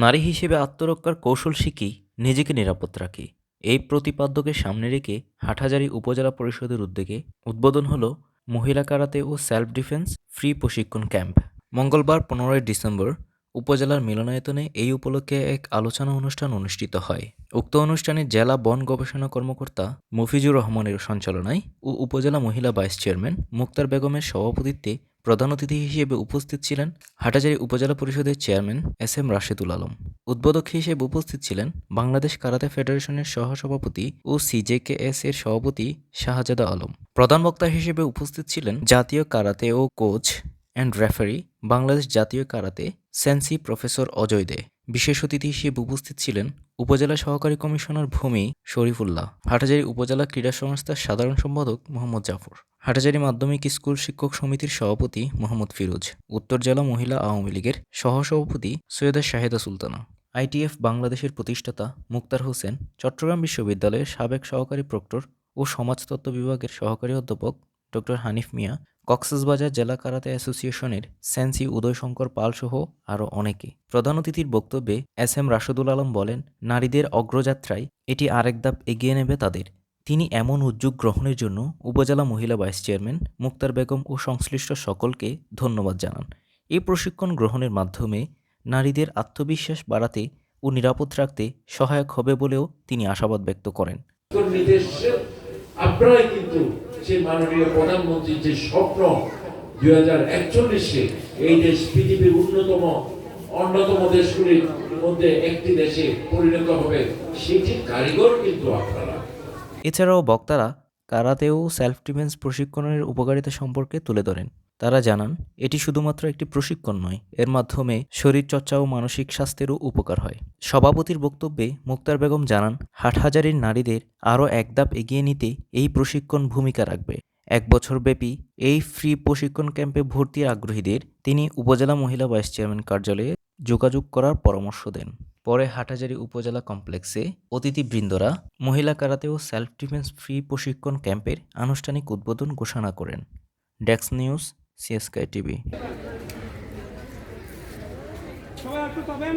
নারী হিসেবে আত্মরক্ষার কৌশল শিখি, নিজেকে নিরাপদ রাখি, এই প্রতিপাদ্যকে সামনে রেখে হাটহাজারী উপজেলা পরিষদের উদ্যোগে উদ্বোধন হলো মহিলা কারাতে ও সেলফ ডিফেন্স ফ্রি প্রশিক্ষণ ক্যাম্প। মঙ্গলবার 15 ডিসেম্বর উপজেলার মিলনায়তনে এই উপলক্ষে এক আলোচনা অনুষ্ঠান অনুষ্ঠিত হয়। উক্ত অনুষ্ঠানে জেলা বন গবেষণা কর্মকর্তা মফিজুর রহমানের সঞ্চালনায় ও উপজেলা মহিলা ভাইস চেয়ারম্যান মুক্তার বেগমের সভাপতিত্বে প্রধান অতিথি হিসেবে উপস্থিত ছিলেন হাটহাজারী উপজেলা পরিষদের chairman S M Rashedul Alam. উদ্বোধক হিসেবে উপস্থিত ছিলেন বাংলাদেশ কারাতে ফেডারেশনের সহসভাপতি ও সিজেকেএস এর সভাপতি শাহজাদা আলম। প্রধান বক্তা হিসেবে উপস্থিত ছিলেন জাতীয় কারাতে ও কোচ অ্যান্ড রেফারি বাংলাদেশ জাতীয় karate sensei professor Ajoy Dey. বিশেষ অতিথি হিসেবে উপস্থিত ছিলেন উপজেলা সহকারী কমিশনার ভূমি শরীফুল্লাহ, হাটহাজারী উপজেলা ক্রীড়া সংস্থার সাধারণ সম্পাদক মোহাম্মদ জাফর, হাটহাজারী মাধ্যমিক স্কুল শিক্ষক সমিতির সভাপতি মোহাম্মদ ফিরোজ, উত্তর জেলা মহিলা আওয়ামী লীগের সহসভাপতি সৈয়দা শাহেদা সুলতানা, আইটিএফ বাংলাদেশের প্রতিষ্ঠাতা মুক্তার হোসেন, চট্টগ্রাম বিশ্ববিদ্যালয়ের সাবেক সহকারী প্রক্টর ও সমাজতত্ত্ব বিভাগের সহকারী অধ্যাপক ডক্টর হানিফ মিয়া, কক্সবাজার জেলা কারাতে অ্যাসোসিয়েশনের সেন্সি উদয়শঙ্কর পাল সহ আরও অনেকে। প্রধান অতিথির বক্তব্যে এস এম রাশেদুল আলম বলেন, নারীদের অগ্রযাত্রায় এটি আরেক ধাপ এগিয়ে নেবে তাদের। তিনি এমন উদ্যোগ গ্রহণের জন্য উপজেলা মহিলা ভাইস চেয়ারম্যান মুক্তার বেগম ও সংশ্লিষ্ট সকলকে ধন্যবাদ জানান। এই প্রশিক্ষণ গ্রহণের মাধ্যমে নারীদের আত্মবিশ্বাস বাড়াতে ও নিরাপদ রাখতে সহায়ক হবে বলেও তিনি আশাবাদ ব্যক্ত করেন। আপনারাই কিন্তু সেই মাননীয় প্রধানমন্ত্রীর যে স্বপ্ন 2041-এ এই দেশ পৃথিবীর অন্যতম দেশগুলির মধ্যে একটি দেশে পরিণত হবে, সেটি কারিগর কিন্তু আপনারা। এছাড়াও বক্তারা কারাতে ও সেলফ ডিফেন্স প্রশিক্ষণের উপকারিতা সম্পর্কে তুলে ধরেন। তারা জানান, এটি শুধুমাত্র একটি প্রশিক্ষণ নয়, এর মাধ্যমে শরীরচর্চা ও মানসিক স্বাস্থ্যেরও উপকার হয়। সভাপতির বক্তব্যে মুক্তার বেগম জানান, হাটহাজারীর নারীদের আরও এক ধাপ এগিয়ে নিতে এই প্রশিক্ষণ ভূমিকা রাখবে। 1 বছরব্যাপী এই ফ্রি প্রশিক্ষণ ক্যাম্পে ভর্তির আগ্রহীদের তিনি উপজেলা মহিলা ভাইস চেয়ারম্যান কার্যালয়ে যোগাযোগ করার পরামর্শ দেন। পরে হাটহাজারী উপজেলা কমপ্লেক্সে অতিথিবৃন্দরা মহিলা কারাতে ও সেলফ ডিফেন্স ফ্রি প্রশিক্ষণ ক্যাম্পের আনুষ্ঠানিক উদ্বোধন ঘোষণা করেন। Desk news, CSK TV. সবাই একটু পাবেন,